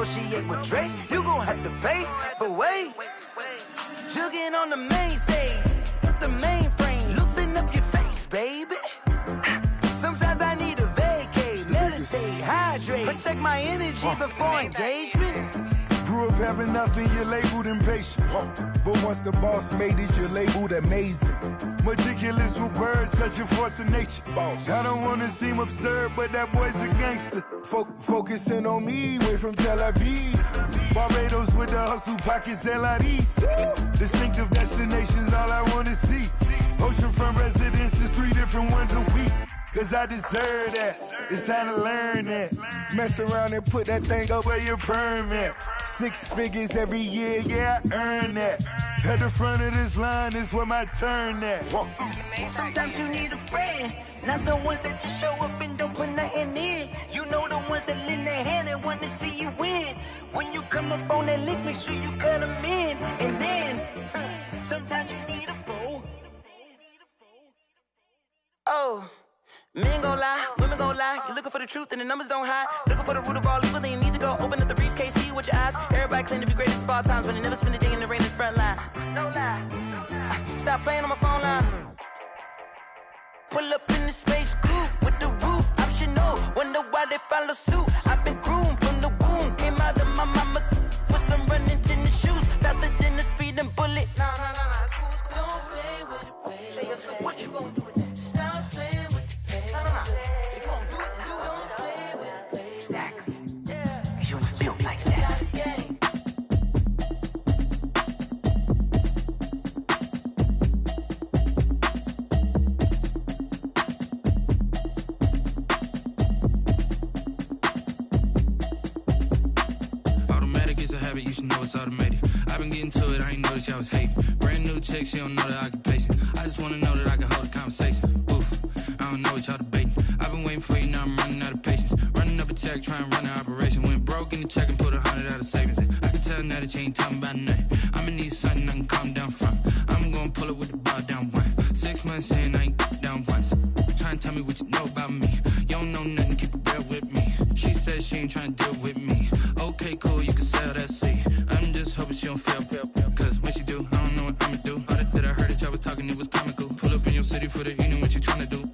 associate with Drake, you gon' have to pay. But wait, jugging on the main stage, with the mainframe, loosen up your face, baby. Sometimes I need a vacate, meditate, hydrate, protect my energy before engagement. Grew up having nothing, you're labeled impatient. But once the boss made it, you're labeled amazing. Meticulous with words, such a force of nature. Boss. I don't wanna seem absurd, but that boy's a gangster. Focusing on me, way from Tel Aviv. Barbados with the hustle pockets, LIDs. Distinctive destinations, all I wanna see. Oceanfront residences, 3 different ones a week. Cause I deserve that, it's time to learn that. Mess around and put that thing up where your permit. 6 figures every year, yeah, I earn that. At the front of this line is where my turn at. Sometimes you need a friend, not the ones that just show up and don't put nothing in. You know the ones that lend their hand and want to see you win. When you come up on that lick, make sure you cut them in. And then, sometimes you need a fool. Oh. Men gon' lie, women gon' lie. You're looking for the truth and the numbers don't hide. Looking for the root of all evil, then you need to go open up the briefcase, see with your eyes. Everybody claim to be greatest of all times, but they never spend a day in the rain in the front line. No lie. Stop playing on my phone line. Pull up in the space coupe with the roof optional. Wonder why they follow suit. I've been groomed from the womb. Came out of my mama with some running tennis shoes. Faster than the speeding bullet. Nah, it's cool, it's cool. Don't play with it, baby. Say what you gon' do with it? Stop playing with it. If you gon' do it, you don't play with it, baby. Exactly. Yeah. Cause you ain't built like that. Automatic is a habit, you should know it's automated. I've been getting to it, I ain't noticed y'all was hating. Brand new chick, she don't know the occupation. I just wanna know that I can hold a conversation. Oof, I don't know what y'all debating. I've been waiting for you, now I'm running out of patience. Running up a check, trying to run an operation. Went broke in the check and put 100 out of savings in. I can tell now that you ain't talking about nothing. I'ma need something I can calm down from. I'm gonna pull it with the bar down one. 6 months in, I ain't down once. Trying to tell me what you know about me. You don't know nothing, keep it real with me. She said she ain't trying to deal with me. Okay, cool, you can sell that seat. I'm just hoping she don't fail. Cause when she do, I don't know what I'ma do. All that I heard that y'all was talking, it was comical. Pull up in your city for the evening, what you trying to do?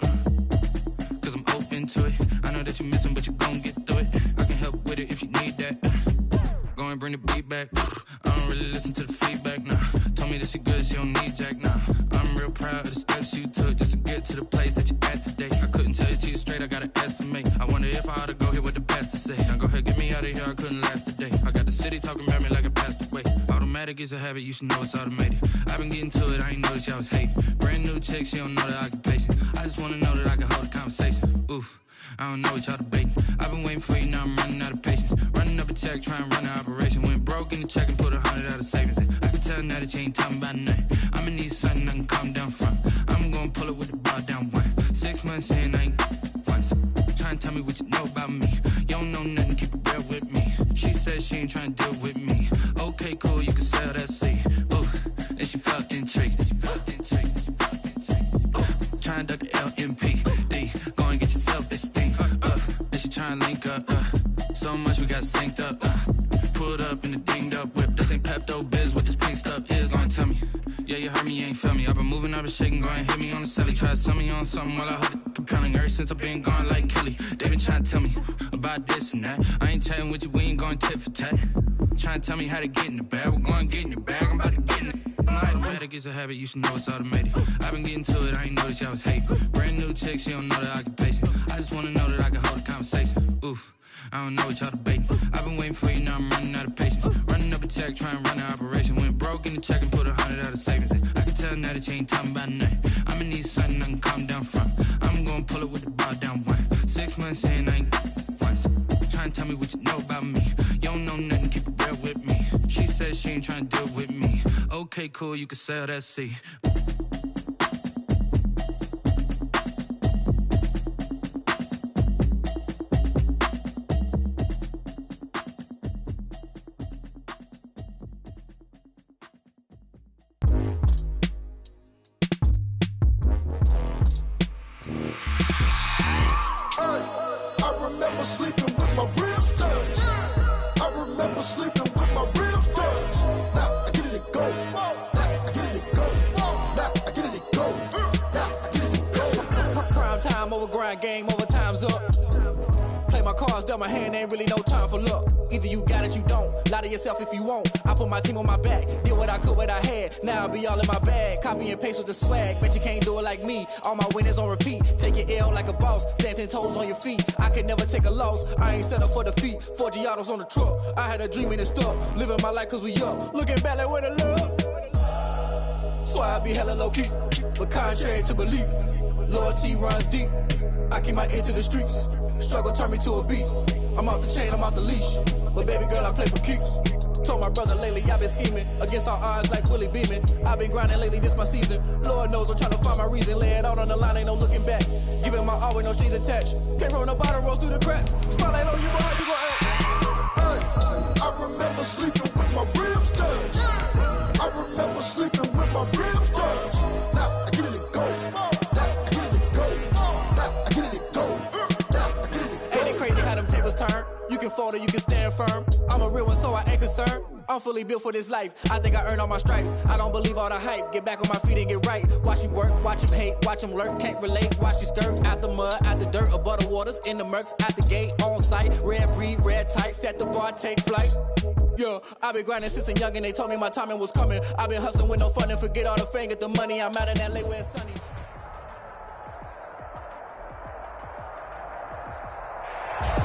Cause I'm open to it. I know that you missing, but you gon' get through it. I can help with it if you need that. Go and bring the beat back. I don't really listen to the feedback, nah. Told me that she good, she don't need Jack, nah. I'm real proud of the steps you took just to get to the place that you at today. I couldn't tell you to you straight, I gotta estimate. I wonder if I ought to go here with the pastor say. Now go ahead, get me out of here, I couldn't last a day. I got the city talking about me like I passed away. Automatic is a habit, you should know it's automated. I've been getting to it, I ain't noticed y'all was hating. Brand new chick, she don't know the occupation. I just wanna know that I can hold a conversation. Oof, I don't know what y'all debating. I've been waiting for you, now I'm running out of patience. Running up a check, trying to run an operation. Went broke in the check and put 100 out of savings in. I can tell now that you ain't talking about nothing. I'ma need something I can calm down from. I'm gonna pull it with the bar down one. 6 months in, I ain't once. Trying to tell me what you know about me. You don't know nothing, keep it real with me. She said she ain't trying to deal with me. Okay, cool, you can sell that seat. Ooh, and she felt intrigued. Trying to duck the LMPD. Go and get your self-esteem. And she trying to link up. So much we got synced up. Pulled up in the dinged up whip. This ain't Pepto-Biz, what this pink stuff is. Go and tell me. Yeah, you heard me, you ain't felt me. I've been moving, I've been shaking, go and hit me on the celly. Try to sell me on something while I hold it compelling. Ever since I've been gone like Kelly, they been trying to tell me about this and that. I ain't chatting with you, we ain't going tit for tat. Trying to tell me how to get in the bag. We're going to get in the bag, I'm about to get in it. Automatic is a habit, you should know it's automated. I've been getting to it, I ain't noticed y'all was hating. Brand new chick, she don't know the occupation. I just wanna know that I can hold a conversation. Oof, I don't know what y'all debating. I've been waiting for you, now I'm running out of patience. Running up a check, trying to run an operation. Went broke in the check and put 100 out of savings in. I can tell now that you ain't talking about nothing. I'ma need something I can calm down from. I'm gonna pull it with the bar down one. 6 months in, I ain't once. Trying to tell me what you know about me. You don't know nothing, keep it real with me. She said she ain't trying to deal with me. Okay, cool, you can sell that seat. I remember sleeping with my ribs touched. I remember crying game over, time's up. Play my cards, dealt my hand, ain't really no time for luck. Either you got it, you don't. Lie to yourself if you won't. I put my team on my back, did what I could, what I had. Now I'll be all in my bag, copy and paste with the swag. Bet you can't do it like me. All my winners on repeat. Take your L like a boss, stand 10 toes on your feet. I can never take a loss. I ain't set up for defeat. 4 Giottos on the truck. I had a dream and it stuck. Living my life cause we up. Looking back like where the love. So I be hella low key, but contrary to belief, loyalty runs deep. I keep my ear to the streets. Struggle turned me to a beast. I'm off the chain, I'm off the leash. But baby girl, I play for keeps. Told my brother lately, I've been scheming against all odds like Willie Beeman. I've been grinding lately, this my season. Lord knows I'm trying to find my reason. Lay it out on the line, ain't no looking back. Giving my all with no strings attached. Came from the bottom, rose through the cracks. Spotlight on you, boy, how you gon' act? Hey, I remember sleeping with my ribs touched. I remember sleeping with my ribs touched. Now I get it to go. Now I get it to go. Now I get it to go. Now I get it to go. Ain't it crazy how them tables turn? You can fold or you can stand firm. I'm a real one, so I ain't concerned. I'm fully built for this life. I think I earned all my stripes. I don't believe all the hype. Get back on my feet and get right. Watch you work, watch him hate, watch him lurk. Can't relate, watch you skirt. Out the mud, out the dirt, above the waters, in the murks, at the gate, on site. Red breed, red tight, set the bar, take flight. Yeah, I've been grinding since a youngin'. They told me my timing was coming. I've been hustling with no fun and forget all the fame, get the money. I'm out in LA where it's sunny.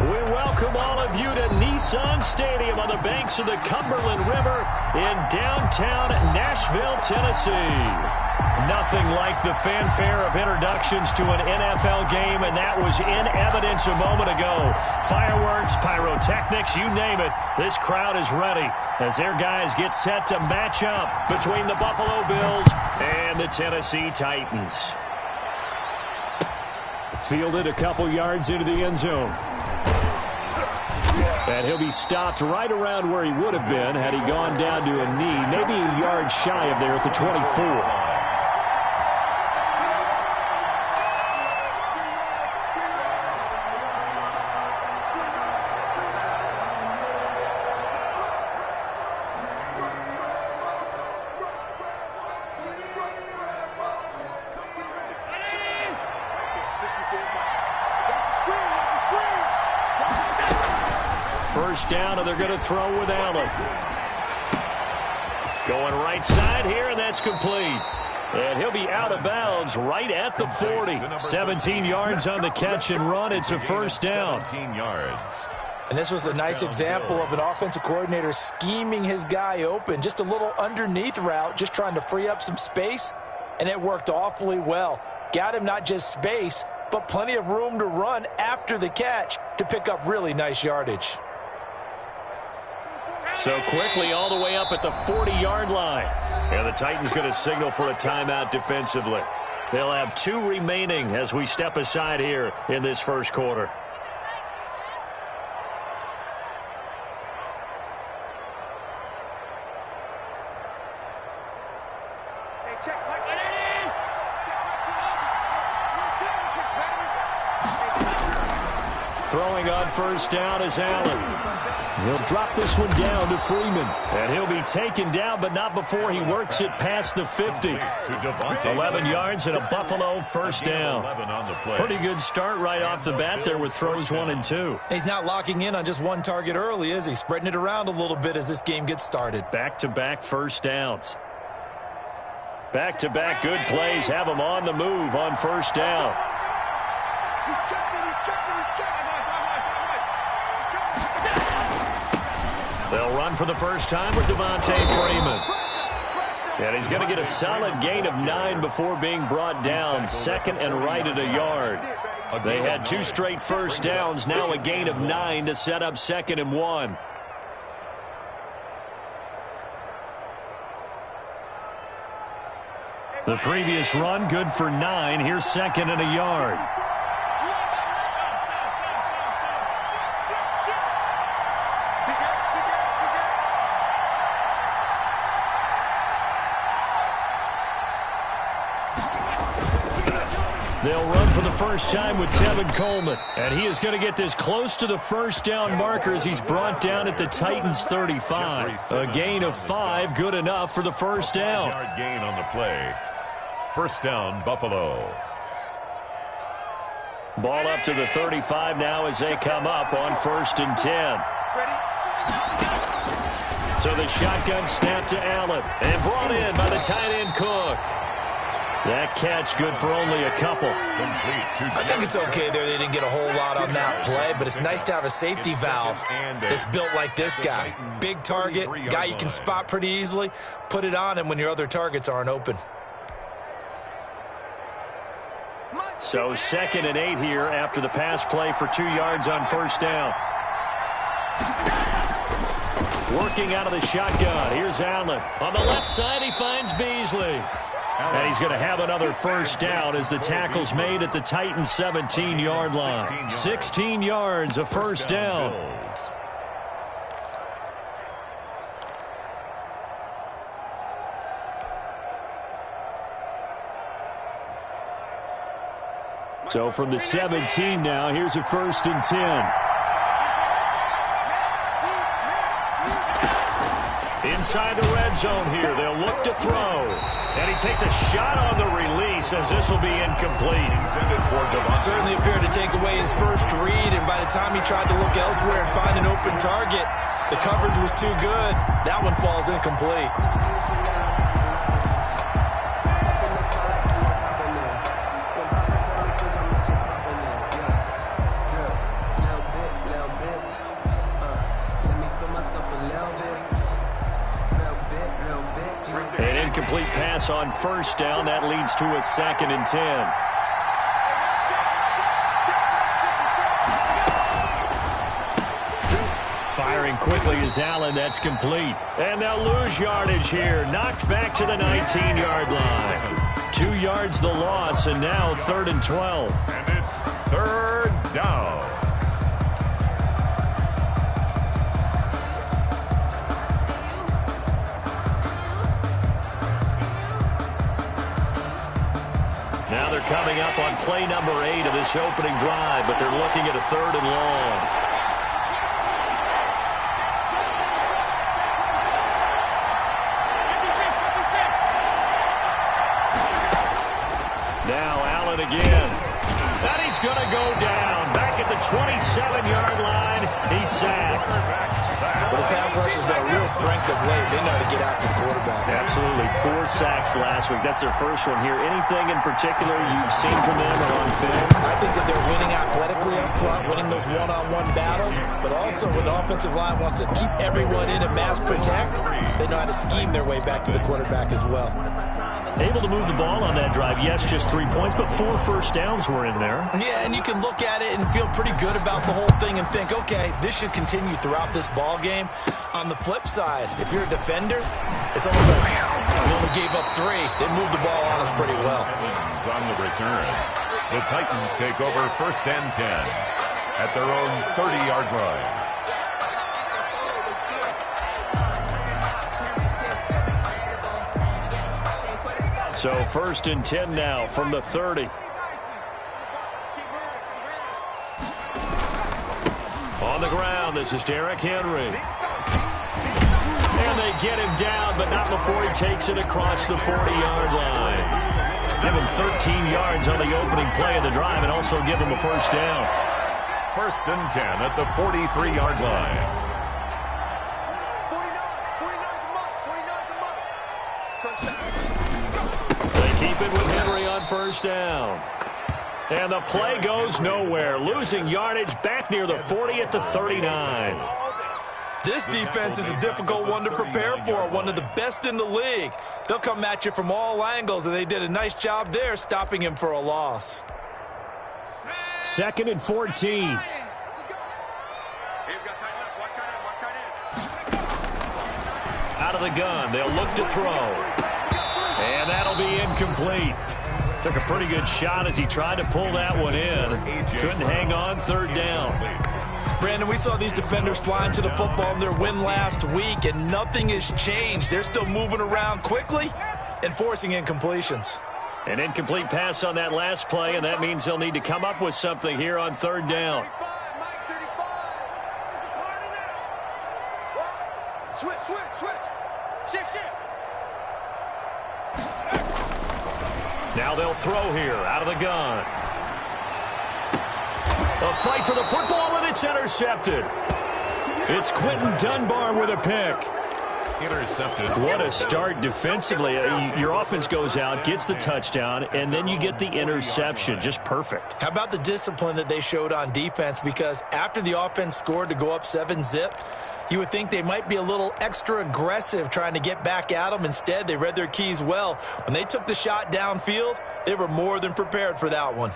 We welcome all of you to Nissan Stadium on the banks of the Cumberland River in downtown Nashville, Tennessee. Nothing like the fanfare of introductions to an NFL game, and that was in evidence a moment ago. Fireworks, pyrotechnics, you name it. This crowd is ready as their guys get set to match up between the Buffalo Bills and the Tennessee Titans. Fielded a couple yards into the end zone. And he'll be stopped right around where he would have been had he gone down to a knee, maybe a yard shy of there at the 24. First down, and they're going to throw with Allen. Going right side here, and that's complete. And he'll be out of bounds right at the 40. 17 yards on the catch and run. It's a first down. 17 yards. And this was a nice example of an offensive coordinator scheming his guy open. Just a little underneath route, just trying to free up some space, and it worked awfully well. Got him not just space, but plenty of room to run after the catch to pick up really nice yardage. So quickly all the way up at the 40-yard line. And the Titans going to signal for a timeout defensively. They'll have 2 remaining as we step aside here in this first quarter. Throwing on first down is Allen. He'll drop this one down to Freeman. And he'll be taken down, but not before he works it past the 50. 11 yards and a Buffalo first down. Pretty good start right off the bat there with throws 1 and 2. He's not locking in on just one target early, is he? Spreading it around a little bit as this game gets started. Back-to-back first downs. Back-to-back good plays have him on the move on first down. He's checking, he's checking, he's checking. They'll run for the first time with Devontae Freeman. And he's going to get a solid gain of 9 before being brought down. Second and right at a yard. They had 2 straight first downs. Now a gain of 9 to set up 2nd and 1. The previous run good for 9. Here's 2nd and a yard. They'll run for the first time with Tevin Coleman. And he is going to get this close to the first down marker as he's brought down at the Titans 35. A gain of 5, good enough for the first down. Yard gain on the play. First down, Buffalo. Ball up to the 35 now as they come up on 1st and 10. So the shotgun snap to Allen and brought in by the tight end Cook. That catch good for only a couple. I think it's okay there. They didn't get a whole lot on that play, but it's nice to have a safety valve that's built like this guy. Big target, guy you can spot pretty easily. Put it on him when your other targets aren't open. So 2nd and 8 here after the pass play for 2 yards on 1st down. Working out of the shotgun. Here's Allen. On the left side, he finds Beasley. And he's going to have another 1st down as the tackle's made at the Titans' 17-yard line. 16 yards, a 1st down. So from the 17 now, here's a 1st and 10. Inside the red zone here, they'll look to throw. And he takes a shot on the release as this will be incomplete. Certainly appeared to take away his first read, and by the time he tried to look elsewhere and find an open target, the coverage was too good. That one falls incomplete. Complete pass on 1st down. That leads to a 2nd and 10. Firing quickly is Allen. That's complete. And they'll lose yardage here. Knocked back to the 19-yard line. 2 yards the loss, and now 3rd and 12. And it's 3rd down. Now they're coming up on play number 8 of this opening drive, but they're looking at a 3rd and long. Now Allen again. And he's going to go down. Back at the 27-yard line, he's sacked. Well, the pass rush has been a real strength of late. They know how to get after the quarterback. Absolutely. 4 sacks last week. That's their first one here. Anything in particular you've seen from them or on film? I think that they're winning athletically up front, winning those one-on-one battles, but also when the offensive line wants to keep everyone in and mass protect, they know how to scheme their way back to the quarterback as well. Able to move the ball on that drive. Yes, just 3 points, but 4 first downs were in there. Yeah, and you can look at it and feel pretty good about the whole thing and think, okay, this should continue throughout this ball game. On the flip side, if you're a defender, it's almost like we only gave up 3. They moved the ball on us pretty well. On the return, the Titans take over 1st and 10 at their own 30-yard line. So 1st and 10 now from the 30. On the ground, this is Derrick Henry. And they get him down, but not before he takes it across the 40-yard line. Give him 13 yards on the opening play of the drive and also give him a 1st down. 1st and 10 at the 43-yard line. Keep it with Henry on 1st down. And the play goes nowhere. Losing yardage back near the 40 at the 39. This defense is a difficult one to prepare for, one of the best in the league. They'll come at you from all angles, and they did a nice job there stopping him for a loss. 2nd and 14. Out of the gun, they'll look to throw. And that'll be incomplete. Took a pretty good shot as he tried to pull that one in. Couldn't hang on. 3rd down. Brandon, we saw these defenders flying to the football in their win last week, and nothing has changed. They're still moving around quickly and forcing incompletions. An incomplete pass on that last play, and that means they'll need to come up with something here on 3rd down. Now they'll throw here out of the gun. A fight for the football, and it's intercepted. It's Quentin Dunbar with a pick. Intercepted. What a start defensively. Your offense goes out, gets the touchdown, and then you get the interception. Just perfect. How about the discipline that they showed on defense? Because after the offense scored to go up 7-zip, you would think they might be a little extra aggressive trying to get back at them. Instead, they read their keys well. When they took the shot downfield, they were more than prepared for that one.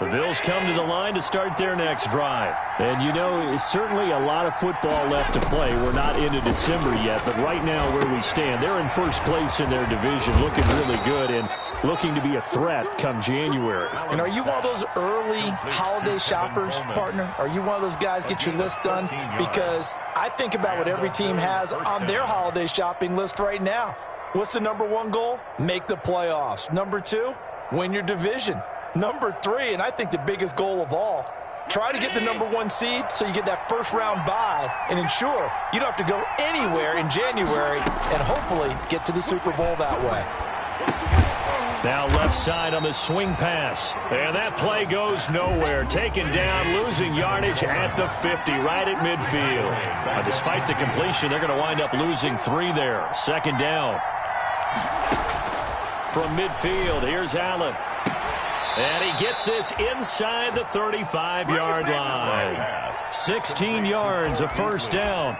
The Bills come to the line to start their next drive. And, you know, it's certainly a lot of football left to play. We're not into December yet, but right now where we stand, they're in first place in their division, looking really good and looking to be a threat come January. And are you one of those early holiday shoppers, partner? Are you one of those guys get your list done? Because I think about what every team has on their holiday shopping list right now. What's the number one goal? Make the playoffs. Number two, win your division. Number three, and I think the biggest goal of all, try to get the number one seed so you get that first round bye and ensure you don't have to go anywhere in January and hopefully get to the Super Bowl that way. Now left side on the swing pass. And that play goes nowhere. Taken down, losing yardage at the 50, right at midfield. Despite the completion, they're going to wind up losing 3 there. Second down. From midfield, here's Allen. And he gets this inside the 35-yard line. 16 yards, a first down.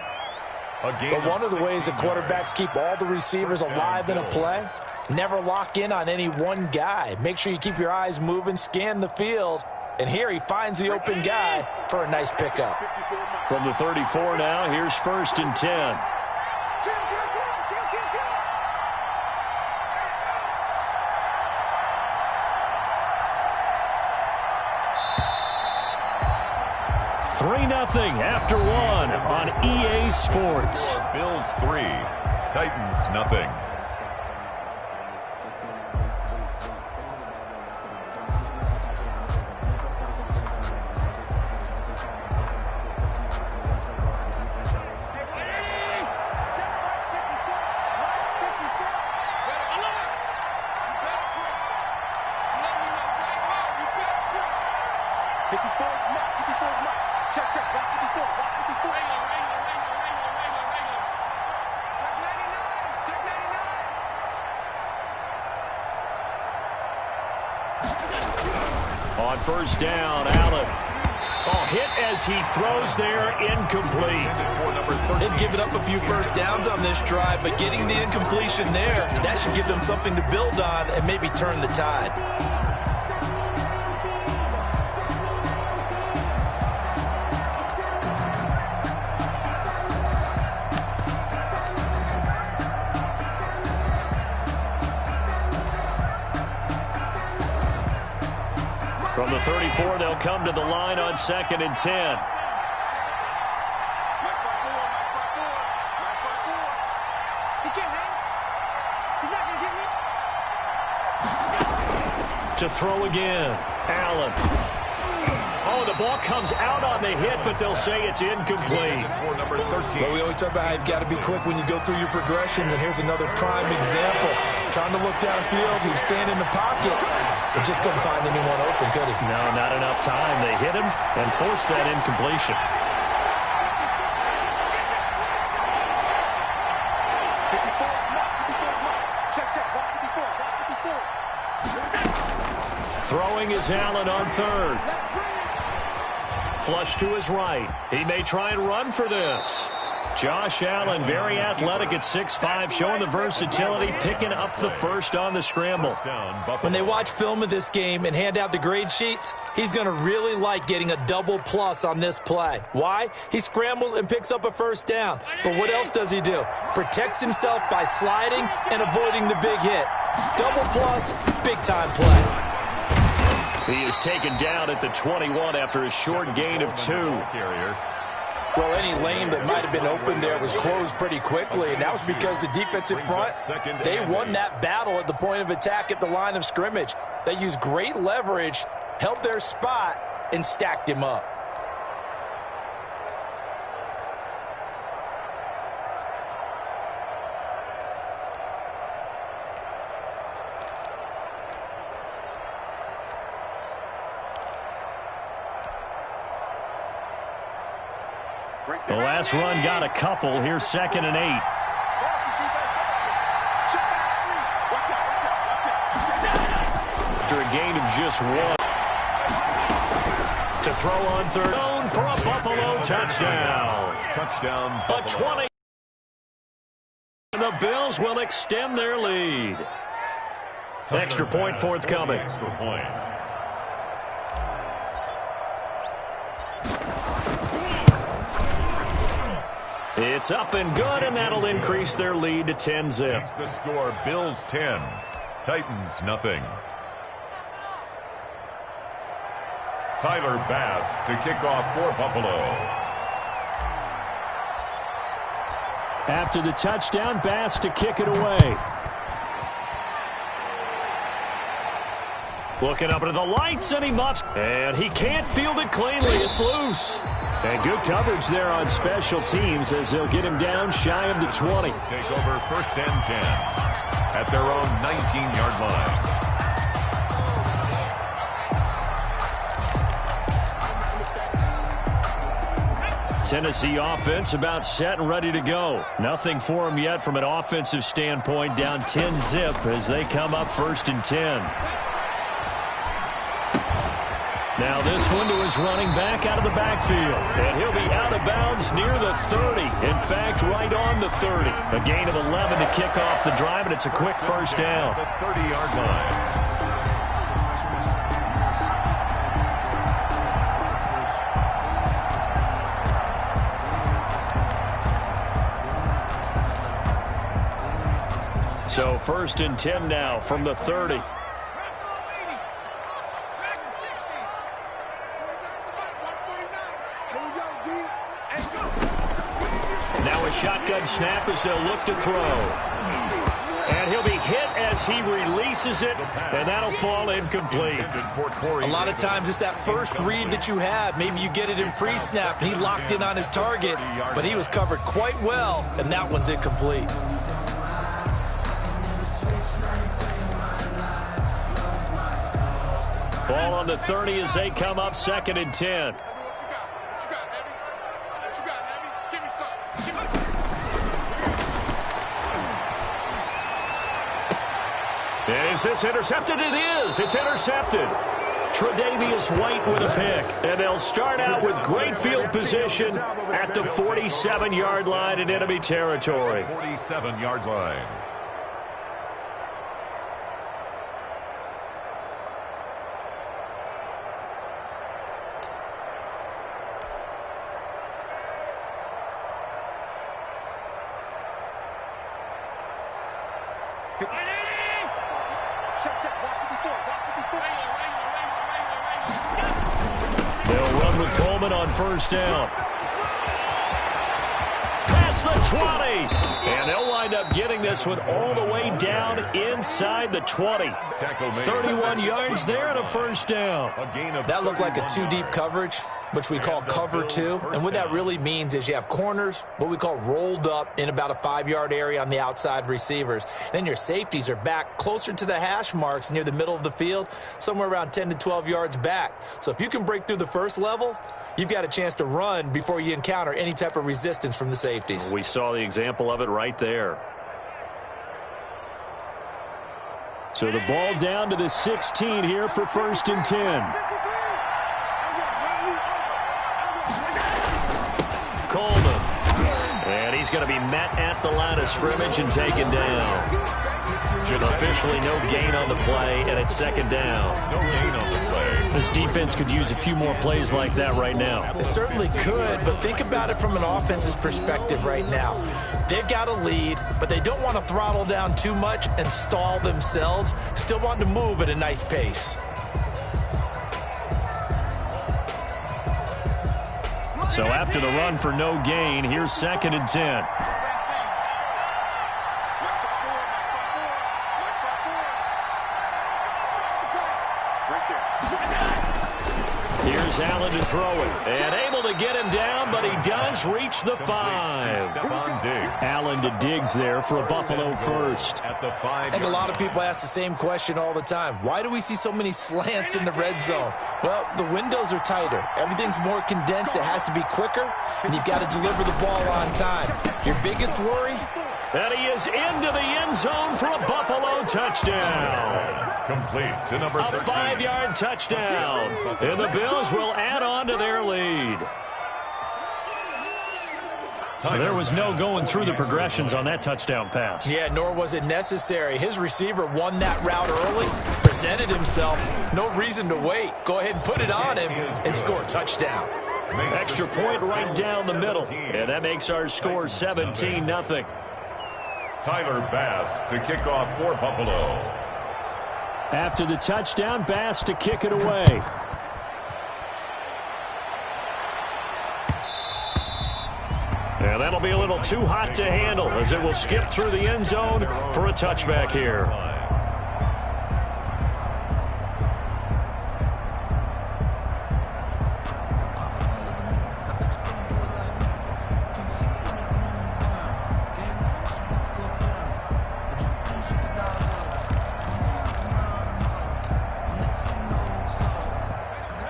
But one of the ways the quarterbacks keep all the receivers alive in a play, never lock in on any one guy. Make sure you keep your eyes moving, scan the field. And here he finds the open guy for a nice pickup. From the 34 now, here's first and 10. Nothing after one on EA Sports. Bills 3, Titans nothing. On first down, Allen. Oh, hit as he throws there, incomplete. They've given up a few first downs on this drive, but getting the incompletion there, that should give them something to build on and maybe turn the tide. From the 34, they'll come to the line on 2nd and 10. To throw again, Allen. Oh, the ball comes out on the hit, but they'll say it's incomplete. Well, we always talk about how you've got to be quick when you go through your progressions, and here's another prime example. Trying to look downfield, he was standing in the pocket, but just couldn't find anyone open, could he? No, not enough time. They hit him and forced that incompletion. Throwing is Allen on 3rd. Flush to his right. He may try and run for this. Josh Allen, very athletic at 6'5", showing the versatility, picking up the first on the scramble. When they watch film of this game and hand out the grade sheets, he's going to really like getting a double plus on this play. Why? He scrambles and picks up a first down. But what else does he do? Protects himself by sliding and avoiding the big hit. Double plus, big-time play. He is taken down at the 21 after a short gain of 2. Well, any lane that might have been open there was closed pretty quickly, and that was because the defensive front, they won that battle at the point of attack at the line of scrimmage. They used great leverage, held their spot, and stacked him up. The last run got a couple. Here's 2nd and 8. After a gain of just 1. To throw on third down for a Buffalo touchdown. Touchdown. A 20. And the Bills will extend their lead. Extra point forthcoming. Extra point. It's up and good, and that'll increase their lead to 10-zip. Makes the score Bills 10, Titans nothing. Tyler Bass to kick off for Buffalo. After the touchdown, Bass to kick it away. Looking up into the lights, and he muffs. And he can't field it cleanly. It's loose. And good coverage there on special teams as they'll get him down shy of the 20. Take over 1st and 10 at their own 19-yard line. Tennessee offense about set and ready to go. Nothing for them yet from an offensive standpoint, down 10-zip as they come up 1st and 10. Now this one to his running back out of the backfield. And he'll be out of bounds near the 30. In fact, right on the 30. A gain of 11 to kick off the drive, and it's a quick 1st down. The 30-yard line. So 1st and 10 now from the 30. Now a shotgun snap as they'll look to throw. And he'll be hit as he releases it, and that'll fall incomplete. A lot of times it's that first read that you have. Maybe you get it in pre-snap, and he locked in on his target, but he was covered quite well, and that one's incomplete. Ball on the 30 as they come up 2nd and 10. Is this intercepted? It is. It's intercepted. Tre'Davious White with a pick. And they'll start out with great field position at the 47-yard line in enemy territory. 47-yard line. They'll run with Coleman on 1st down. Past the 20. And they'll wind up getting this one all the way down inside the 20. 31 yards there and a 1st down. That looked like a two-deep coverage, which we call cover 2. And what that really means is you have corners, what we call rolled up in about a 5-yard area on the outside receivers. Then your safeties are back closer to the hash marks near the middle of the field, somewhere around 10 to 12 yards back. So if you can break through the first level, you've got a chance to run before you encounter any type of resistance from the safeties. We saw the example of it right there. So the ball down to the 16 here for 1st and 10. Coleman. And he's going to be met at the line of scrimmage and taken down. Officially no gain on the play, and it's 2nd down. No gain on the play. This defense could use a few more plays like that right now. It certainly could, but think about it from an offense's perspective right now. They've got a lead, but they don't want to throttle down too much and stall themselves. Still want to move at a nice pace. So after the run for no gain, here's 2nd and 10. Here's Here's Allen to throw it. And able to get him down, but he does reach the 5. Allen to Diggs there for a Buffalo first. I think a lot of people ask the same question all the time. Why do we see so many slants in the red zone? Well, the windows are tighter. Everything's more condensed. It has to be quicker, and you've got to deliver the ball on time. Your biggest worry? And he is into the end zone for a Buffalo touchdown. Complete to number 13. A 5-yard touchdown. And the Bills will add on to their lead. There was no going through the progressions on that touchdown pass. Yeah, nor was it necessary. His receiver won that route early, presented himself. No reason to wait. Go ahead and put it on him and score a touchdown. Extra point right down the middle. And that makes our score 17-0. Tyler Bass to kick off for Buffalo. After the touchdown, Bass to kick it away. And that'll be a little too hot to handle as it will skip through the end zone for a touchback here.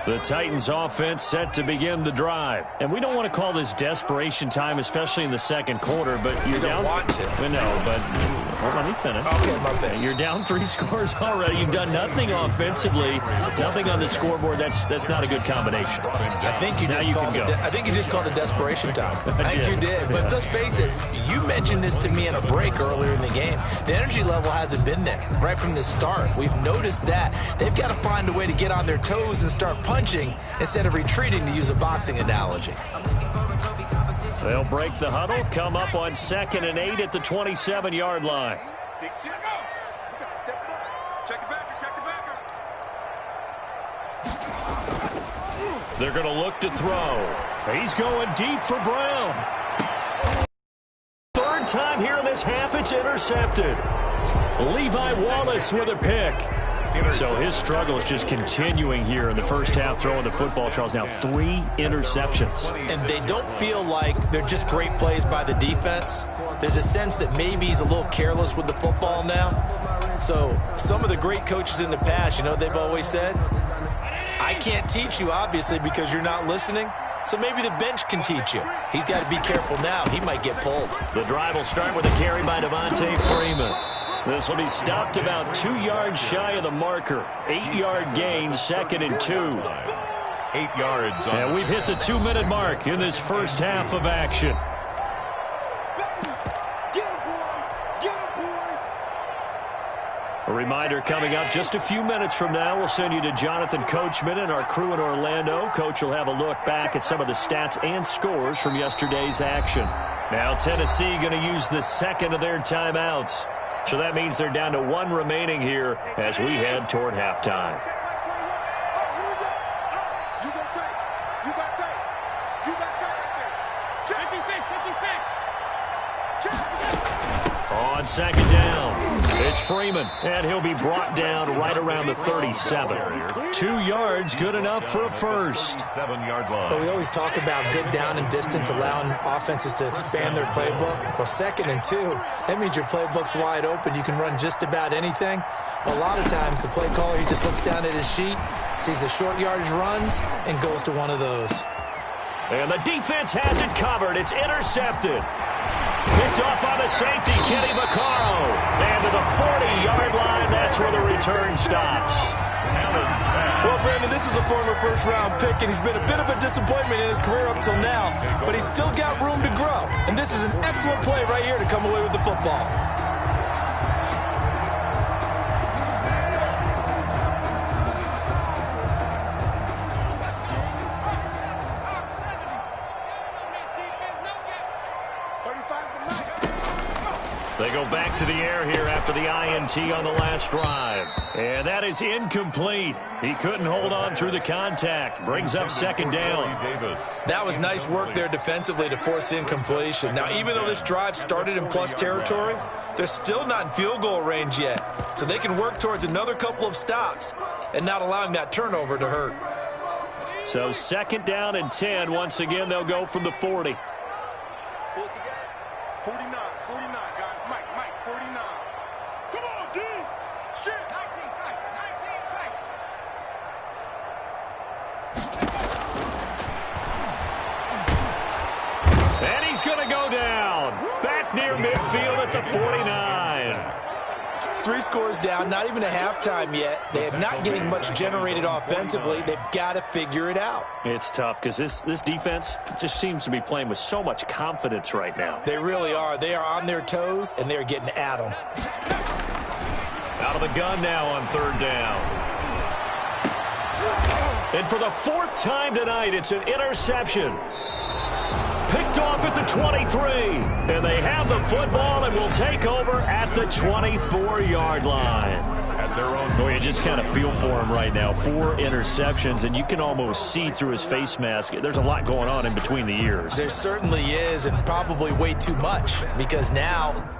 The Titans offense set to begin the drive. And we don't want to call this desperation time, especially in the second quarter, but you're down. Want to. No, but let me finish. Okay, my bad. You're down 3 scores already. You've done nothing offensively, nothing on the scoreboard. That's not a good combination. I think you just called it desperation time. I think you did. But let's face it, you mentioned this to me in a break earlier in the game. The energy level hasn't been there right from the start. We've noticed that. They've got to find a way to get on their toes and start punching instead of retreating, to use a boxing analogy. They'll break the huddle, come up on 2nd and 8 at the 27-yard line. They're going to look to throw. He's going deep for Brown. 3rd time here in this half, it's intercepted. Levi Wallace with a pick. So his struggle is just continuing here in the first half, throwing the football, Charles. Now 3 interceptions. And they don't feel like they're just great plays by the defense. There's a sense that maybe he's a little careless with the football now. So some of the great coaches in the past, they've always said, I can't teach you, obviously, because you're not listening. So maybe the bench can teach you. He's got to be careful now. He might get pulled. The drive will start with a carry by Devontae Freeman. This will be stopped about 2 yards shy of the marker. 8-yard gain, 2nd and 2. 8 yards. And we've hit the 2-minute mark in this first half of action. A reminder coming up just a few minutes from now. We'll send you to Jonathan Coachman and our crew in Orlando. Coach will have a look back at some of the stats and scores from yesterday's action. Now Tennessee going to use the 2nd of their timeouts. So that means they're down to 1 remaining here as we head toward halftime. On 2nd down, it's Freeman, and he'll be brought down right around the 37. 2 yards, good enough for a first. 7-yard line. But we always talk about good down and distance, allowing offenses to expand their playbook. Well, 2nd and 2, that means your playbook's wide open. You can run just about anything. But a lot of times, the play caller, he just looks down at his sheet, sees the short yardage runs, and goes to one of those. And the defense has it covered. It's intercepted. Picked off by the safety, Kenny Vaccaro. And to the 40-yard line, that's where the return stops. Well, Brandon, this is a former first-round pick, and he's been a bit of a disappointment in his career up till now, but he's still got room to grow. And this is an excellent play right here to come away with the football. They go back to the air here after the INT on the last drive. And that is incomplete. He couldn't hold on through the contact. Brings up 2nd down. That was nice work there defensively to force incompletion. Now, even though this drive started in plus territory, they're still not in field goal range yet. So they can work towards another couple of stops and not allowing that turnover to hurt. So 2nd down and 10. Once again, they'll go from the 40. 49, guys. Mike, 49. Come on, D. Shit. 19 tight. And he's going to go down. Back near midfield at the 49. 3 scores down, not even a halftime yet. They are not getting much generated offensively. They've got to figure it out. It's tough because this defense just seems to be playing with so much confidence right now. They really are. They are on their toes, and they're getting at them. Out of the gun now on 3rd down. And for the 4th time tonight, it's an interception. Picked off at the 23. And they have the football and will take over at the 24-yard line. At their own. Boy, you just kind of feel for him right now. 4 interceptions, and you can almost see through his face mask. There's a lot going on in between the ears. There certainly is, and probably way too much, because now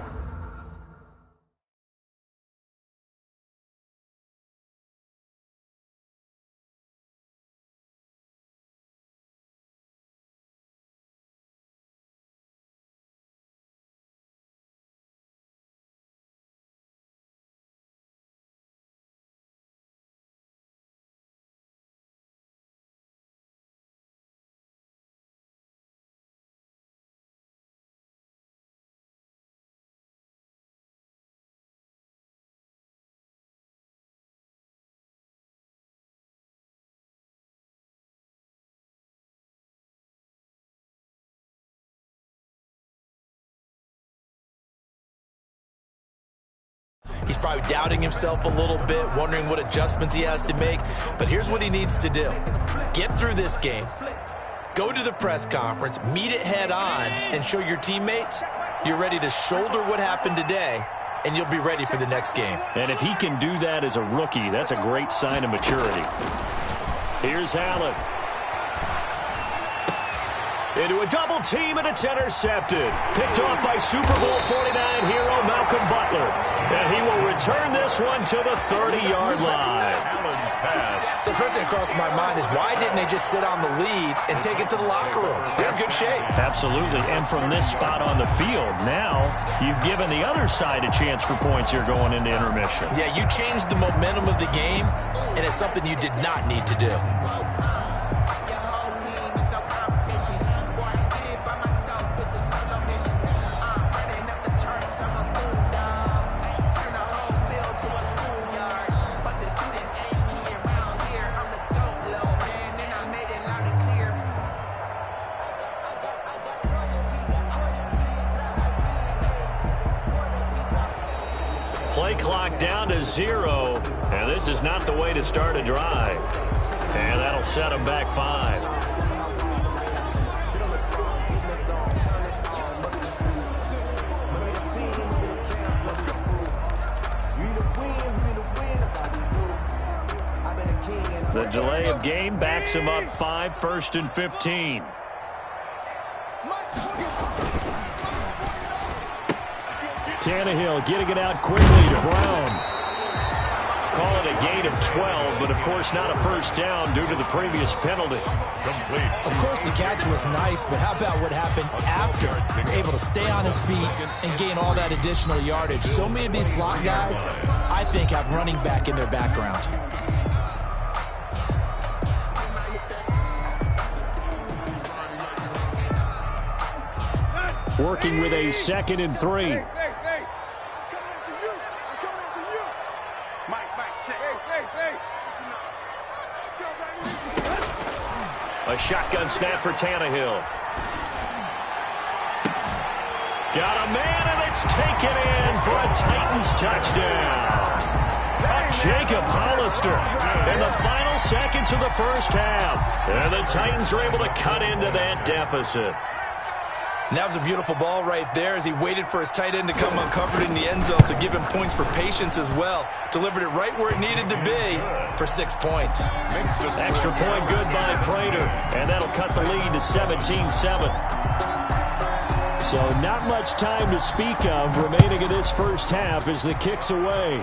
he's probably doubting himself a little bit, wondering what adjustments he has to make. But here's what he needs to do. Get through this game, go to the press conference, meet it head on, and show your teammates you're ready to shoulder what happened today, and you'll be ready for the next game. And if he can do that as a rookie, that's a great sign of maturity. Here's Allen. Into a double team, and it's intercepted. Picked off by Super Bowl 49 hero Malcolm Butler. And he will return this one to the 30-yard line. Allen's pass. So the first thing that crosses my mind is why didn't they just sit on the lead and take it to the locker room? They're in good shape. Absolutely. And from this spot on the field, now you've given the other side a chance for points here going into intermission. Yeah, you changed the momentum of the game, and it's something you did not need to do. Play clock down to 0, and this is not the way to start a drive. And that'll set them back 5. The delay of game backs him up 5, 1st and 15. Tannehill getting it out quickly to Brown. Call it a gain of 12, but of course not a first down due to the previous penalty. Complete. Of course the catch was nice, but how about what happened after? Able to stay on his feet and gain all that additional yardage. So many of these slot guys, I think, have running back in their background. Working with a 2nd and 3. A shotgun snap for Tannehill. Got a man, and it's taken in for a Titans touchdown. Jacob Hollister in the final seconds of the first half. And the Titans are able to cut into that deficit. And that was a beautiful ball right there as he waited for his tight end to come uncovered in the end zone to give him points for patience as well. Delivered it right where it needed to be for 6 points. Extra point good by Prater, and that'll cut the lead to 17-7. So not much time to speak of remaining in this first half as the kick's away.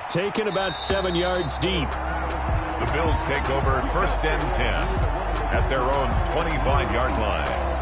Taken about 7 yards deep. The Bills take over 1st and 10 at their own 25-yard line.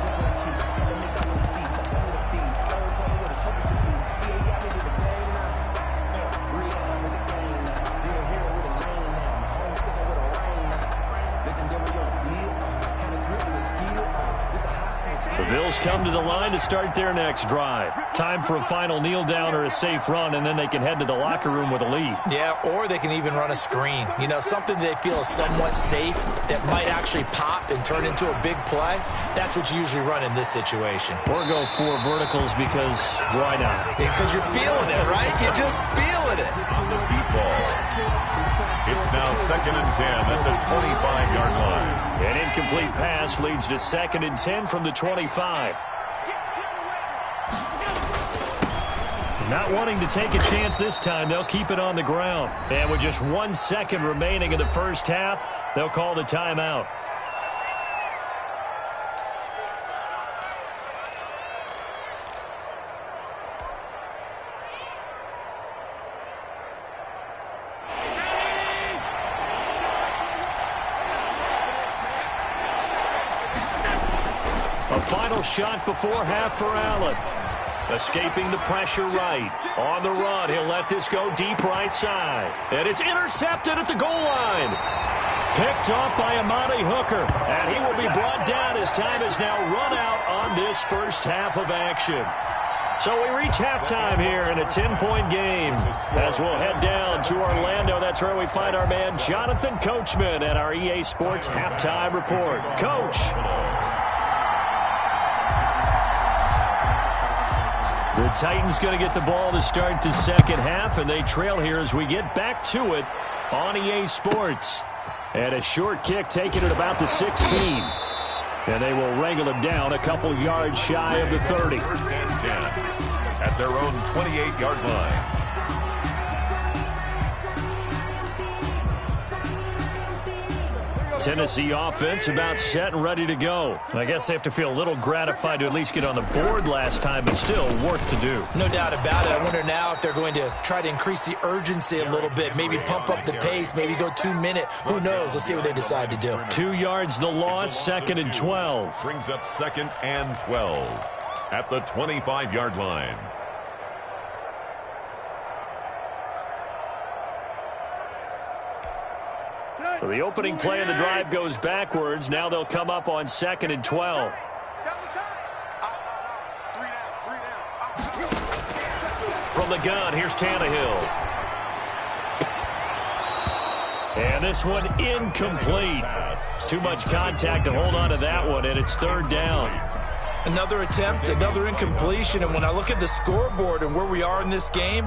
The Bills come to the line to start their next drive. Time for a final kneel down or a safe run, and then they can head to the locker room with a lead. Yeah, or they can even run a screen. You know, something they feel is somewhat safe that might actually pop and turn into a big play. That's what you usually run in this situation. Or go 4 verticals because why not? Because you're feeling it, right? You're just feeling it. On the deep ball. It's now 2nd and 10 at the 25-yard line. An incomplete pass leads to 2nd and 10 from the 25. Not wanting to take a chance this time, they'll keep it on the ground. And with just 1 second remaining in the first half, they'll call the timeout. A final shot before half for Allen. Escaping the pressure right. On the run, he'll let this go deep right side. And it's intercepted at the goal line. Picked off by Amani Hooker. And he will be brought down as time has now run out on this first half of action. So we reach halftime here in a 10-point game. As we'll head down to Orlando, that's where we find our man Jonathan Coachman at our EA Sports Halftime Report. Coach. The Titans going to get the ball to start the second half, and they trail here as we get back to it on EA Sports. And a short kick taken at about the 16. And they will wrangle him down a couple yards shy of the 30. 1st and 10 at their own 28-yard line. Tennessee offense about set and ready to go. I guess they have to feel a little gratified to at least get on the board last time, but still work to do. No doubt about it. I wonder now if they're going to try to increase the urgency a little bit, maybe pump up the pace, maybe go 2-minute. Who knows? Let's see what they decide to do. 2 yards the loss, 2nd and 12. Brings up 2nd and 12 at the 25-yard line. So the opening play of the drive goes backwards. Now they'll come up on 2nd and 12. From the gun, here's Tannehill. And this one incomplete. Too much contact to hold on to that one, and it's 3rd down. Another attempt, another incompletion, and when I look at the scoreboard and where we are in this game,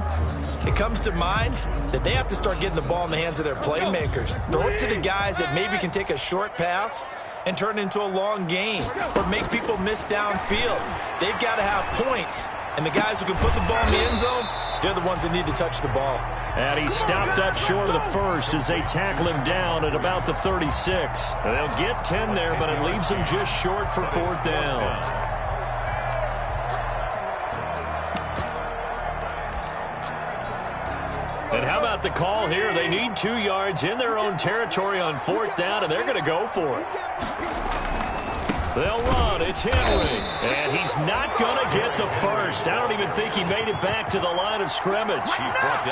it comes to mind that they have to start getting the ball in the hands of their playmakers. Throw it to the guys that maybe can take a short pass and turn it into a long gain or make people miss downfield. They've got to have points, and the guys who can put the ball in the end zone, they're the ones that need to touch the ball. And he stopped up short of the first as they tackle him down at about the 36. And they'll get 10 there, but it leaves them just short for 4th down. And how about the call here? They need 2 yards in their own territory on 4th down, and they're going to go for it. They'll run. It's Henry. And he's not going to get the first. I don't even think he made it back to the line of scrimmage.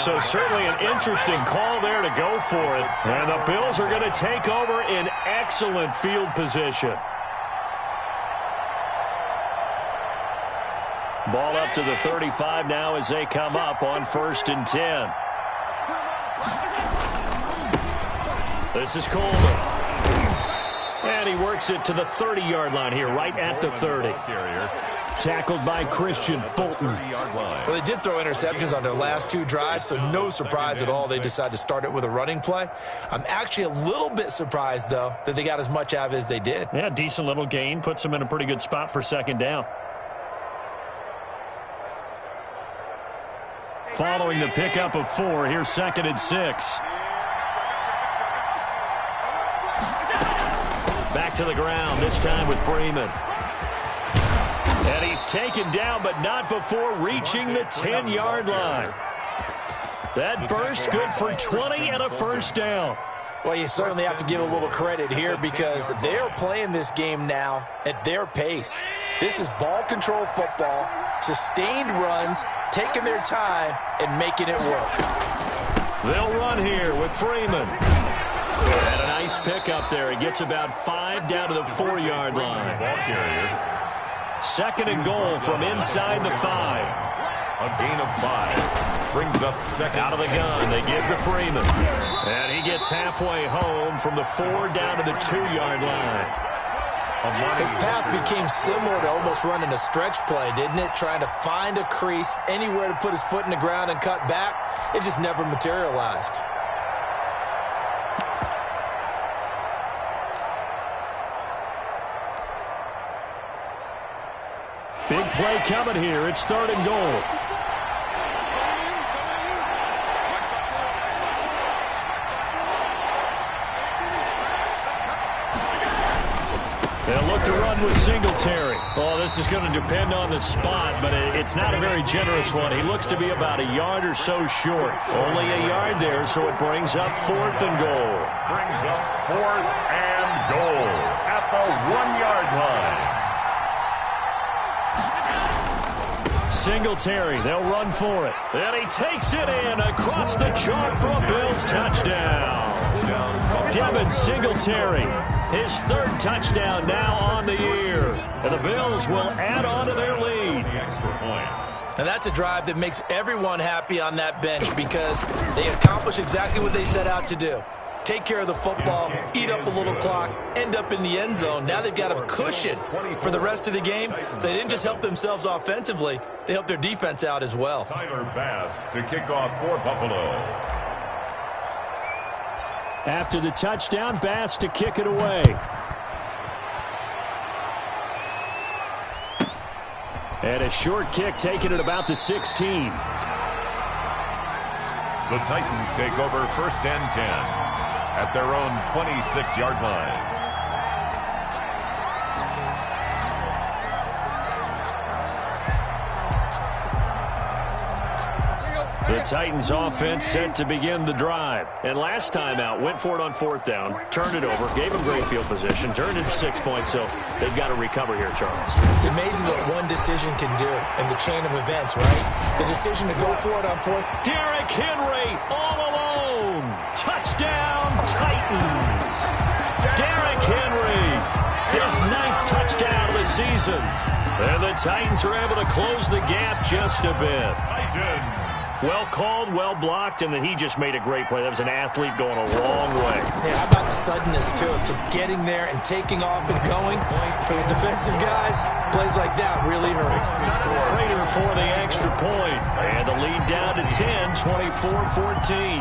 So certainly an interesting call there to go for it. And the Bills are going to take over in excellent field position. Ball up to the 35 now as they come up on 1st and 10. This is Coleman. And he works it to the 30-yard line here, right at the 30. Tackled by Christian Fulton. Well, they did throw interceptions on their last 2 drives, so no surprise at all they decided to start it with a running play. I'm actually a little bit surprised, though, that they got as much out of it as they did. Yeah, decent little gain. Puts them in a pretty good spot for 2nd down. Following the pickup of 4, here's 2nd and 6. Back to the ground, this time with Freeman. And he's taken down, but not before reaching the 10-yard line. That burst good for 20 and a 1st down. Well, you certainly have to give a little credit here because they're playing this game now at their pace. This is ball control football, sustained runs, taking their time, and making it work. They'll run here with Freeman. And a nice pickup there. He gets about 5 down to the 4-yard line. Ball carrier. 2nd and goal from inside the 5. A gain of 5. Brings up 2nd. Out of the gun, they give to Freeman. And he gets halfway home from the 4 down to the 2-yard line. His path became similar to almost running a stretch play, didn't it? Trying to find a crease, anywhere to put his foot in the ground and cut back. It just never materialized. Big play coming here. It's 3rd and goal. They'll look to run with Singletary. Oh, this is going to depend on the spot, but it's not a very generous one. He looks to be about a yard or so short. Only a yard there, so it brings up 4th and goal. Brings up 4th and goal at the 1-yard line. Singletary, they'll run for it. And he takes it in across the chalk for a Bills touchdown. Devin Singletary, his 3rd touchdown now on the year. And the Bills will add on to their lead. And that's a drive that makes everyone happy on that bench because they accomplish exactly what they set out to do. Take care of the football, eat up a little clock, end up in the end zone. Now they've got a cushion for the rest of the game. So they didn't just help themselves offensively, they helped their defense out as well. Tyler Bass to kick off for Buffalo. After the touchdown, Bass to kick it away. And a short kick taken at about the 16. The Titans take over 1st and 10 at their own 26-yard line. The Titans offense set to begin the drive. And last time out, went for it on 4th down, turned it over, gave them great field position, turned it 6 points, so they've got to recover here, Charles. It's amazing what one decision can do in the chain of events, right? The decision to go for it on 4th. Derrick Henry all alone. Touchdown, Titans. Derrick Henry, his 9th touchdown of the season. And the Titans are able to close the gap just a bit. Titans. Well called, well blocked, and then he just made a great play. That was an athlete going a long way. Yeah, how about the suddenness, too, of just getting there and taking off and going? For the defensive guys, plays like that really hurt. Prater for the extra point. And the lead down to 10, 24-14.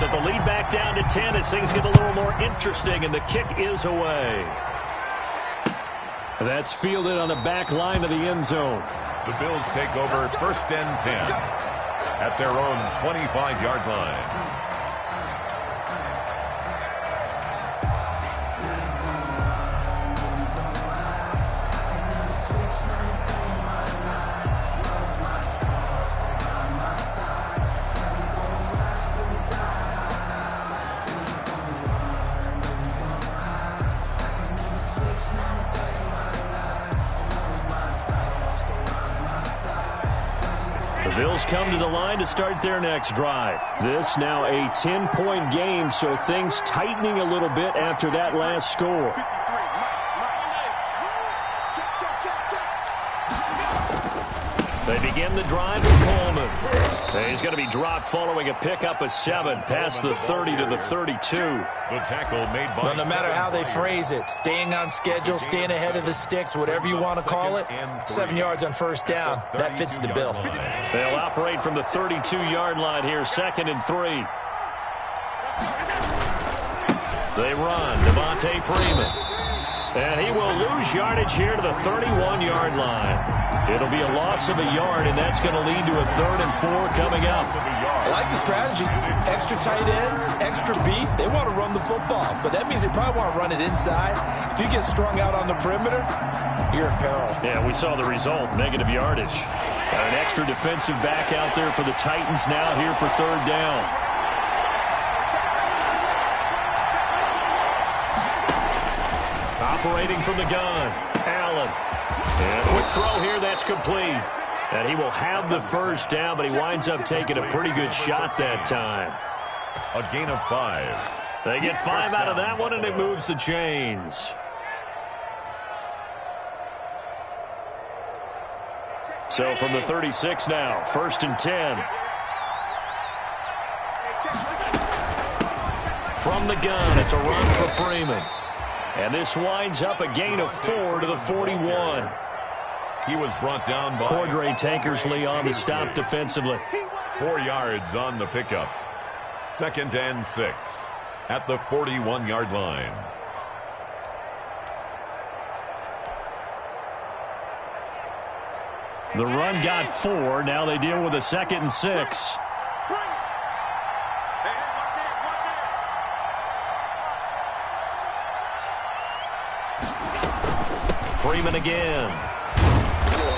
So the lead back down to 10 as things get a little more interesting, and the kick is away. That's fielded on the back line of the end zone. The Bills take over 1st and 10 at their own 25-yard line. Bills come to the line to start their next drive. This now a 10-point game, so things tightening a little bit after that last score. They begin the drive with Coleman. He's going to be dropped following a pickup of 7 past the 30 to the 32. The tackle made by... Well, no matter how they phrase it, staying on schedule, staying ahead of the sticks, whatever you want to call it, 7 yards on 1st down, that fits the bill. They'll operate from the 32-yard line here, 2nd and 3. They run, Devontae Freeman. And he will lose yardage here to the 31-yard line. It'll be a loss of a yard, and that's going to lead to a 3rd and 4 coming up. I like the strategy. Extra tight ends, extra beef. They want to run the football, but that means they probably want to run it inside. If you get strung out on the perimeter, you're in peril. Yeah, we saw the result, negative yardage. Got an extra defensive back out there for the Titans now here for 3rd down. Operating from the gun, Allen. And a quick throw here, that's complete. And he will have the first down, but he winds up taking a pretty good shot that time. A gain of 5. They get 5 out of that one, and it moves the chains. So from the 36 now, 1st and 10. From the gun, it's a run for Freeman. And this winds up a gain of 4 to the 41. He was brought down by Cordray Tankersley on the stop defensively. 4 yards on the pickup. 2nd and 6 at the 41-yard line. The run got 4. Now they deal with a 2nd and 6. Freeman again.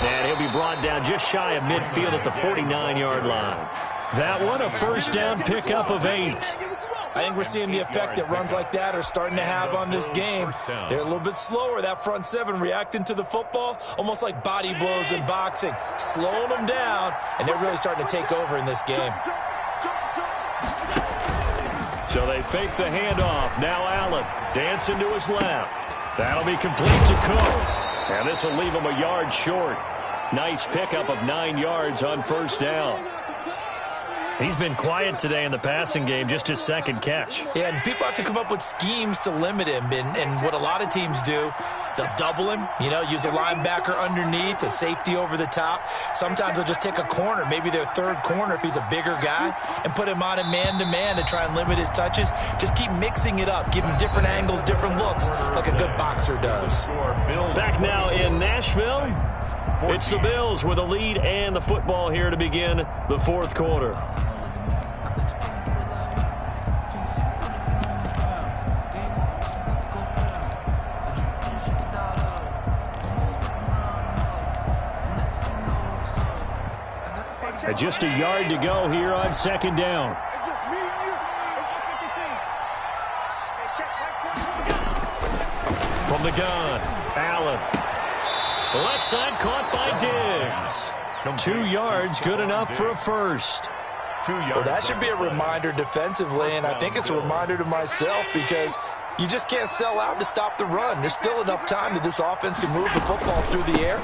And he'll be brought down just shy of midfield at the 49-yard line. That one, a first down pickup of 8. I think we're seeing the effect that runs like that are starting to have on this game. They're a little bit slower, that front 7, reacting to the football, almost like body blows in boxing, slowing them down, and they're really starting to take over in this game. So they fake the handoff. Now Allen dancing to his left. That'll be complete to Cook. And this will leave him a yard short. Nice pickup of 9 yards on first down. He's been quiet today in the passing game, just his 2nd catch. Yeah, and people have to come up with schemes to limit him. And what a lot of teams do, they'll double him, use a linebacker underneath, a safety over the top. Sometimes they'll just take a corner, maybe their 3rd corner if he's a bigger guy, and put him on in man-to-man to try and limit his touches. Just keep mixing it up, give him different angles, different looks, like a good boxer does. Back now in Nashville, it's the Bills with a lead and the football here to begin the 4th quarter. Just a yard to go here on 2nd down. From the gun, Allen. Left side caught by Diggs. 2 yards, good enough for a first. 2 yards. Well, that should be a reminder defensively, and I think it's a reminder to myself because you just can't sell out to stop the run. There's still enough time that this offense can move the football through the air,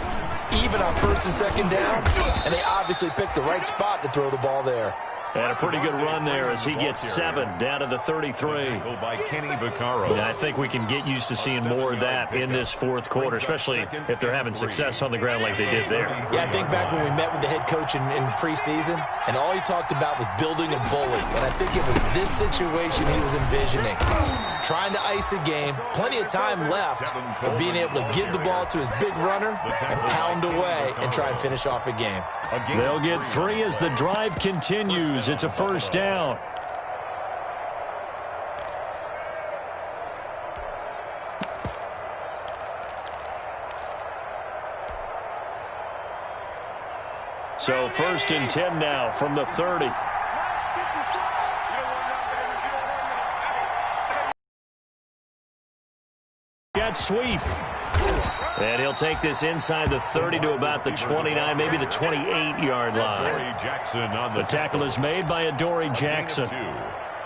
even on 1st and 2nd down, and they obviously picked the right spot to throw the ball there. And a pretty good run there as he gets 7 down to the 33. By Kenny Vaccaro. I think we can get used to seeing more of that in this 4th quarter, especially if they're having success on the ground like they did there. Yeah, I think back when we met with the head coach in preseason, and all he talked about was building a bully. And I think it was this situation he was envisioning. Trying to ice a game, plenty of time left, but being able to give the ball to his big runner and pound away and try and finish off a game. They'll get 3 as the drive continues. It's a first down. So 1st and 10 now from the 30. Got sweep. And he'll take this inside the 30 to about the 29, maybe the 28-yard line. The tackle is made by Adoree Jackson.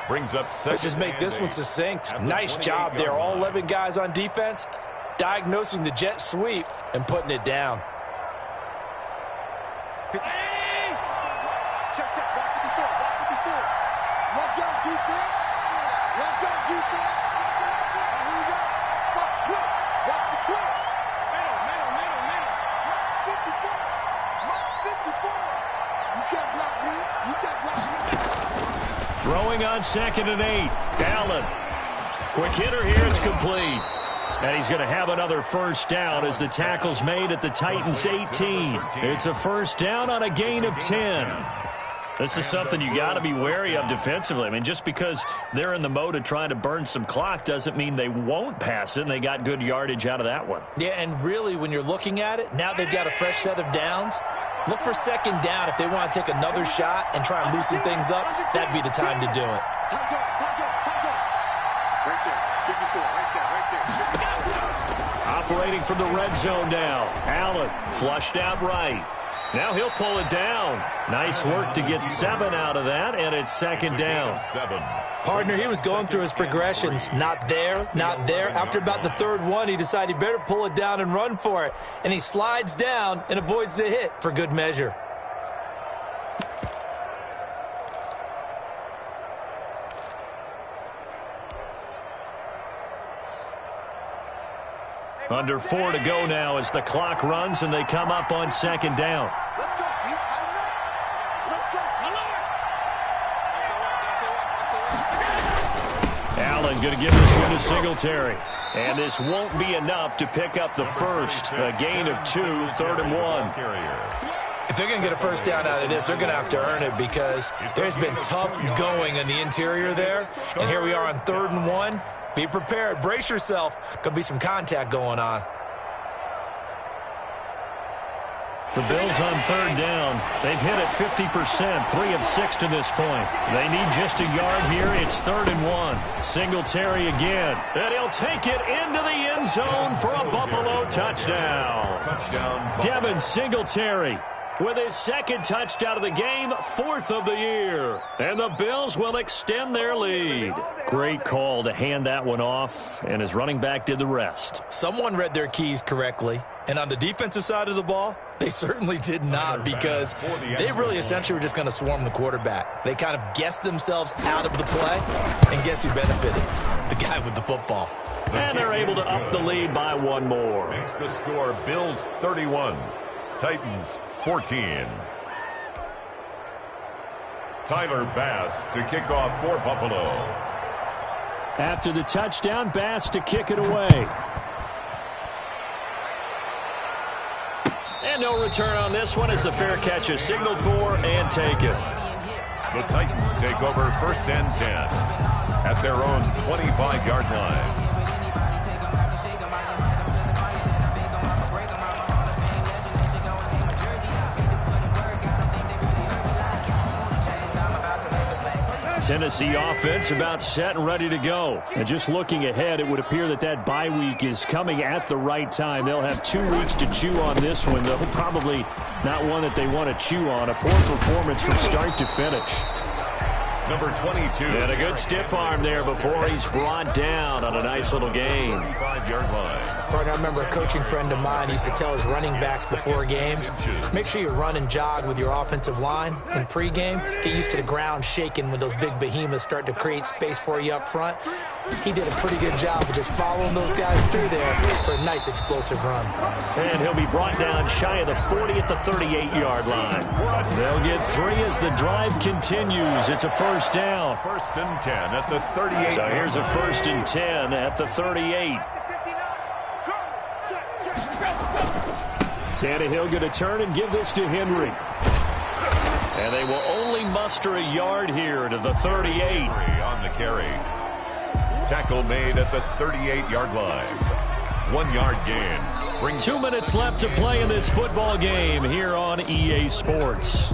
Brings up 7. Let's just make this one succinct. Nice job there. All 11 guys on defense, diagnosing the jet sweep and putting it down. Check. Watch 54. Left out defense. Here we go. Watch the twist. Throwing on 2nd and 8. Allen. Quick hitter here. It's complete. And he's going to have another first down as the tackle's made at the Titans' 18. It's a first down on a gain of 10. This is something you got to be wary of defensively. I mean, just because they're in the mode of trying to burn some clock doesn't mean they won't pass it, and they got good yardage out of that one. Yeah, and really, when you're looking at it, now they've got a fresh set of downs. Look for 2nd down. If they want to take another shot and try and loosen things up, that'd be the time to do it. operating from the red zone now. Allen flushed out right. Now he'll pull it down. Nice work to get 7 out of that, and it's second down. Partner, he was going through his progressions. Not there, not there. After about the third one, he decided he better pull it down and run for it. And he slides down and avoids the hit for good measure. Under 4 to go now as the clock runs and they come up on second down. Let's go, Pete. Let's go. Allen going to give this one to Singletary. And this won't be enough to pick up the first. A gain of 2, 3rd and 1. If they're going to get a first down out of this, they're going to have to earn it because there's been tough going in the interior there. And here we are on 3rd and 1. Be prepared. Brace yourself. Could be some contact going on. The Bills on 3rd down. They've hit it 50%, 3 of 6 to this point. They need just a yard here. It's 3rd and 1. Singletary again. And he'll take it into the end zone for a Buffalo touchdown. Devin Singletary with his second touchdown of the game, 4th of the year. And the Bills will extend their lead. Great call to hand that one off, and his running back did the rest. Someone read their keys correctly, and on the defensive side of the ball, they certainly did not, because they really essentially were just going to swarm the quarterback. They kind of guessed themselves out of the play, and guess who benefited? The guy with the football. And they're able to up the lead by 1 more. Makes the score Bills 31, Titans 14. Tyler Bass to kick off for Buffalo. After the touchdown, Bass to kick it away. And no return on this one as the fair catch is signaled for and taken. The Titans take over 1st and 10 at their own 25-yard line. Tennessee offense about set and ready to go. And just looking ahead, it would appear that that bye week is coming at the right time. They'll have 2 weeks to chew on this one, though probably not one that they want to chew on. A poor performance from start to finish. Number 22. And a good stiff arm there before he's brought down on a nice little gain. 35-yard line. Partner, I remember a coaching friend of mine used to tell his running backs before games, make sure you run and jog with your offensive line in pregame. Get used to the ground shaking when those big behemoths start to create space for you up front. He did a pretty good job of just following those guys through there for a nice explosive run. And he'll be brought down shy of the 40 at the 38-yard line. They'll get 3 as the drive continues. It's a first down. 1st and 10 at the 38. So here's a 1st and 10 at the 38. Tannehill going to turn and give this to Henry. And they will only muster a yard here to the 38. On the carry. Tackle made at the 38-yard line. 1-yard gain. Brings 2 minutes left to play in this football game here on EA Sports.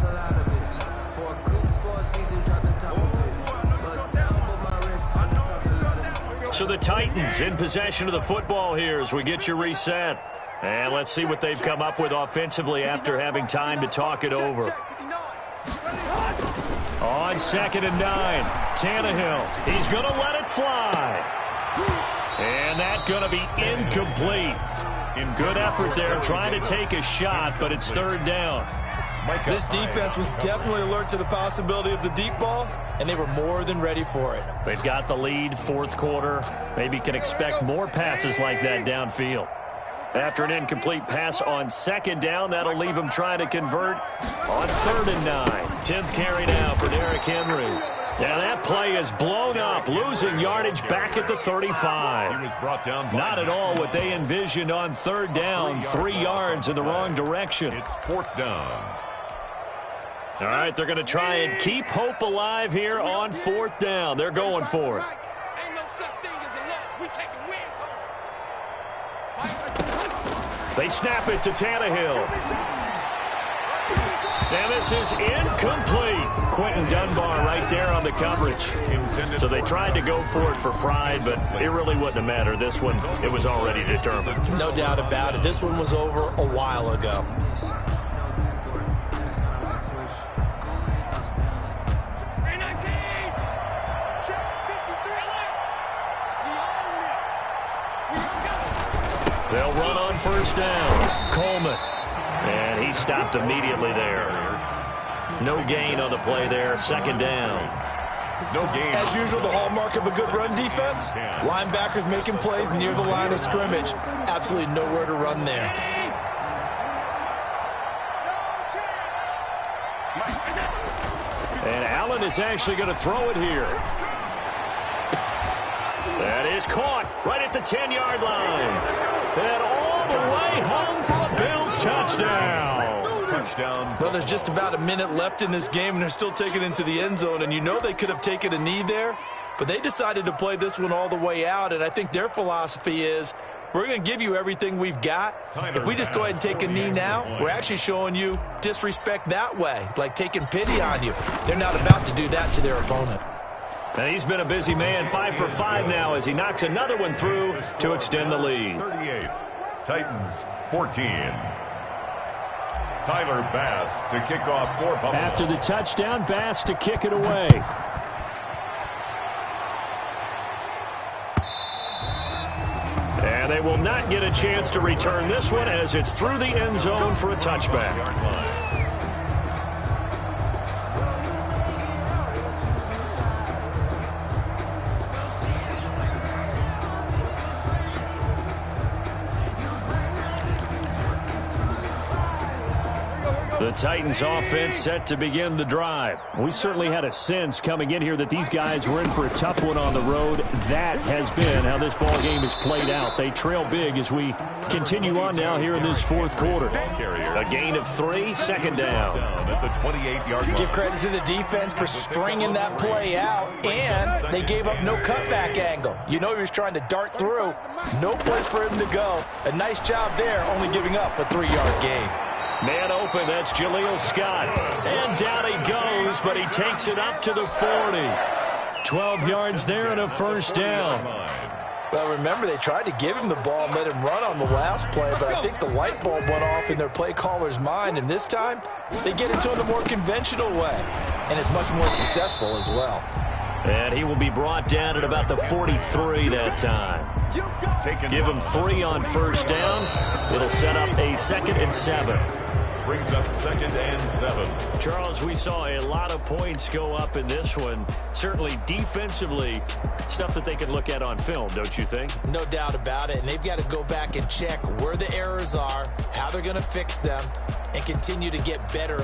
So the Titans in possession of the football here as we get you reset. And let's see what they've come up with offensively after having time to talk it over. On 2nd and 9, Tannehill. He's going to let it fly. And that's going to be incomplete. Good effort there trying to take a shot, but it's 3rd down. This defense was definitely alert to the possibility of the deep ball, and they were more than ready for it. They've got the lead, 4th quarter. Maybe can expect more passes like that downfield. After an incomplete pass on 2nd down, that'll leave him trying to convert on 3rd and 9. 10th carry now for Derrick Henry. Now that play is blown up, losing yardage back at the 35. He was brought down. Not at all what they envisioned on 3rd down, 3 yards in the wrong direction. It's 4th down. All right, they're going to try and keep hope alive here on 4th down. They're going for it. Ain't no such thing as a loss. We taking wins home. They snap it to Tannehill. And this is incomplete. Quentin Dunbar right there on the coverage. So they tried to go for it for pride, but it really wouldn't have mattered. This one, it was already determined. No doubt about it. This one was over a while ago. They'll run on first down. Coleman. And he stopped immediately there. No gain on the play there. Second down. No gain. As usual, the hallmark of a good run defense. Linebackers making plays near the line of scrimmage. Absolutely nowhere to run there. And Allen is actually going to throw it here. That is caught right at the 10-yard line. And all the way home for a Bills touchdown. Touchdown. Well, there's just about a minute left in this game, and they're still taking it into the end zone. And you know they could have taken a knee there, but they decided to play this one all the way out. And I think their philosophy is, we're going to give you everything we've got. If we just go ahead and take a knee now, we're actually showing you disrespect that way, like taking pity on you. They're not about to do that to their opponent. And he's been a busy man, 5 for 5 now as he knocks another one through to extend the lead. 38, Titans 14. Tyler Bass to kick off for Buffalo. After the touchdown, Bass to kick it away. And they will not get a chance to return this one as it's through the end zone for a touchback. The Titans offense set to begin the drive. We certainly had a sense coming in here that these guys were in for a tough one on the road. That has been how this ball game has played out. They trail big as we continue on now here in this fourth quarter. A gain of 3, second down. At the 28-yard line. Give credit to the defense for stringing that play out, and they gave up no cutback angle. You know he was trying to dart through. No place for him to go. A nice job there, only giving up a 3-yard gain. Man open, that's Jaleel Scott. And down he goes, but he takes it up to the 40. 12 yards there and a first down. Well, remember, they tried to give him the ball and let him run on the last play, but I think the light bulb went off in their play caller's mind, and this time they get it to him the more conventional way, and it's much more successful as well. And he will be brought down at about the 43 that time. Give him 3 on first down. It'll set up a 2nd and 7. Brings up 2nd and 7. Charles, we saw a lot of points go up in this one. Certainly defensively, stuff that they can look at on film, don't you think? No doubt about it, and they've got to go back and check where the errors are, how they're going to fix them, and continue to get better.